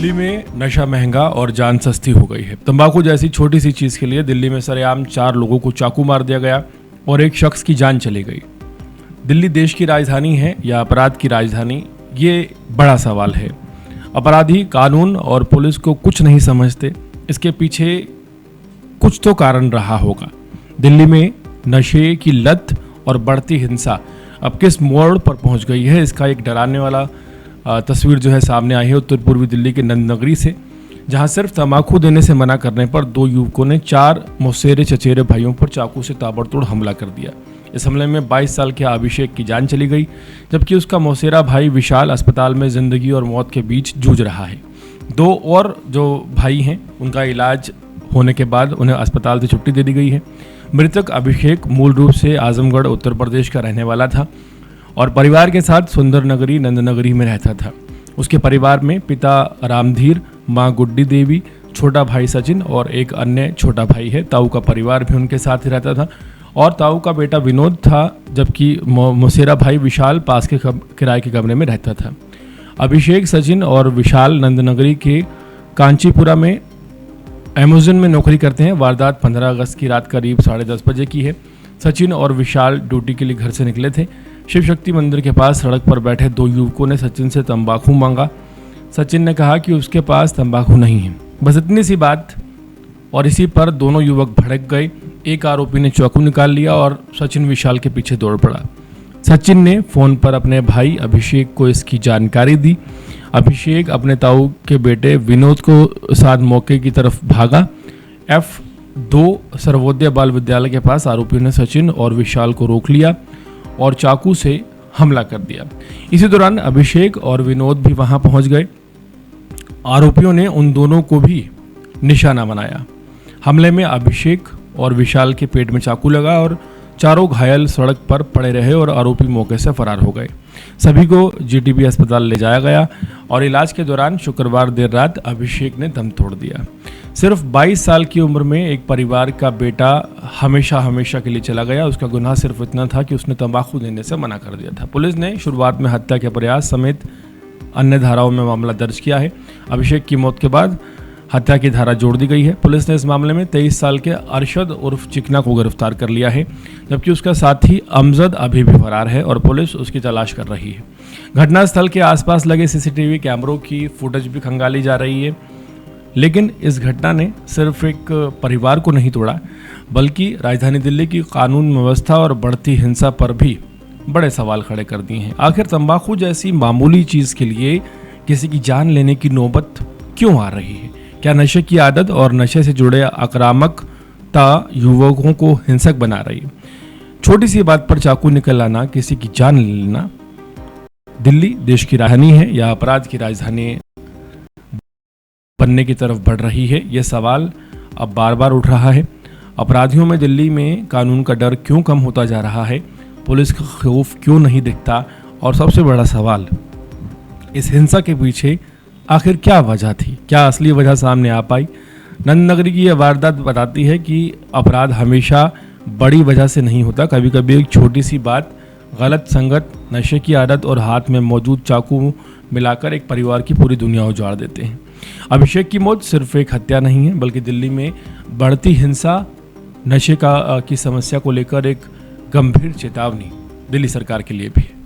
दिल्ली में नशा महंगा और जान सस्ती हो गई है। तंबाकू जैसी छोटी सी चीज़ के लिए दिल्ली में सरेआम 4 लोगों को चाकू मार दिया गया और एक शख्स की जान चली गई। दिल्ली देश की राजधानी है या अपराध की राजधानी, ये बड़ा सवाल है। अपराधी कानून और पुलिस को कुछ नहीं समझते, इसके पीछे कुछ तो कारण रहा होगा। दिल्ली में नशे की लत और बढ़ती हिंसा अब किस मोड़ पर पहुंच गई है, इसका एक डराने वाला तस्वीर जो है सामने आई है उत्तर पूर्वी दिल्ली के नंदनगरी से, जहां सिर्फ तंबाकू देने से मना करने पर 2 युवकों ने 4 मौसेरे चचेरे भाइयों पर चाकू से ताबड़तोड़ हमला कर दिया। इस हमले में 22 साल के अभिषेक की जान चली गई, जबकि उसका मौसेरा भाई विशाल अस्पताल में जिंदगी और मौत के बीच जूझ रहा है। 2 और जो भाई हैं उनका इलाज होने के बाद उन्हें अस्पताल से छुट्टी दे दी गई है। मृतक अभिषेक मूल रूप से आजमगढ़ उत्तर प्रदेश का रहने वाला था और परिवार के साथ सुंदर नगरी नंदनगरी में रहता था। उसके परिवार में पिता रामधीर, माँ गुड्डी देवी, छोटा भाई सचिन और एक अन्य छोटा भाई है। ताऊ का परिवार भी उनके साथ ही रहता था और ताऊ का बेटा विनोद था, जबकि मौसेरा भाई विशाल पास के किराए के कमरे में रहता था। अभिषेक, सचिन और विशाल नंदनगरी के कांचीपुरा में अमेज़न में नौकरी करते हैं। वारदात 15 अगस्त की रात करीब 10:30 बजे की है। सचिन और विशाल ड्यूटी के लिए घर से निकले थे। शिव शक्ति मंदिर के पास सड़क पर बैठे 2 युवकों ने सचिन से तंबाकू मांगा। सचिन ने कहा कि उसके पास तंबाकू नहीं है, बस इतनी सी बात, और इसी पर दोनों युवक भड़क गए। एक आरोपी ने चाकू निकाल लिया और सचिन विशाल के पीछे दौड़ पड़ा। सचिन ने फ़ोन पर अपने भाई अभिषेक को इसकी जानकारी दी। अभिषेक अपने ताऊ के बेटे विनोद को साथ मौके की तरफ भागा। F2 सर्वोदय बाल विद्यालय के पास आरोपियों ने सचिन और विशाल को रोक लिया और चाकू से हमला कर दिया। इसी दौरान अभिषेक और विनोद भी वहां पहुंच गए। आरोपियों ने उन दोनों को भी निशाना बनाया। हमले में अभिषेक और विशाल के पेट में चाकू लगा और चारों घायल सड़क पर पड़े रहे और आरोपी मौके से फरार हो गए। सभी को जीटीबी अस्पताल ले जाया गया और इलाज के दौरान शुक्रवार देर रात अभिषेक ने दम तोड़ दिया। सिर्फ 22 साल की उम्र में एक परिवार का बेटा हमेशा के लिए चला गया। उसका गुनाह सिर्फ इतना था कि उसने तंबाकू देने से मना कर दिया था। पुलिस ने शुरुआत में हत्या के प्रयास समेत अन्य धाराओं में मामला दर्ज किया है। अभिषेक की मौत के बाद हत्या की धारा जोड़ दी गई है। पुलिस ने इस मामले में 23 साल के अरशद उर्फ चिकना को गिरफ्तार कर लिया है, जबकि उसका साथी अमजद अभी भी फरार है और पुलिस उसकी तलाश कर रही है। घटनास्थल के आसपास लगे सीसीटीवी कैमरों की फुटेज भी खंगाली जा रही है, लेकिन इस घटना ने सिर्फ एक परिवार को नहीं तोड़ा, बल्कि राजधानी दिल्ली की कानून व्यवस्था और बढ़ती हिंसा पर भी बड़े सवाल खड़े कर दिए हैं। आखिर तंबाकू जैसी मामूली चीज़ के लिए किसी की जान लेने की नौबत क्यों आ रही है? क्या नशे की आदत और नशे से जुड़े आक्रामकता युवकों को हिंसक बना रही है? छोटी सी बात पर चाकू निकल आना, किसी की जान ले लेना। दिल्ली देश की राजधानी है या अपराध की राजधानी बनने की तरफ बढ़ रही है? यह सवाल अब बार बार उठ रहा है। अपराधियों में दिल्ली में कानून का डर क्यों कम होता जा रहा है? पुलिस का खौफ क्यों नहीं दिखता? और सबसे बड़ा सवाल, इस हिंसा के पीछे आखिर क्या वजह थी? क्या असली वजह सामने आ पाई? नंदनगरी की यह वारदात बताती है कि अपराध हमेशा बड़ी वजह से नहीं होता। कभी कभी एक छोटी सी बात, गलत संगत, नशे की आदत और हाथ में मौजूद चाकू मिलाकर एक परिवार की पूरी दुनिया उजाड़ देते हैं। अभिषेक की मौत सिर्फ एक हत्या नहीं है, बल्कि दिल्ली में बढ़ती हिंसा, नशे की समस्या को लेकर एक गंभीर चेतावनी दिल्ली सरकार के लिए भी है।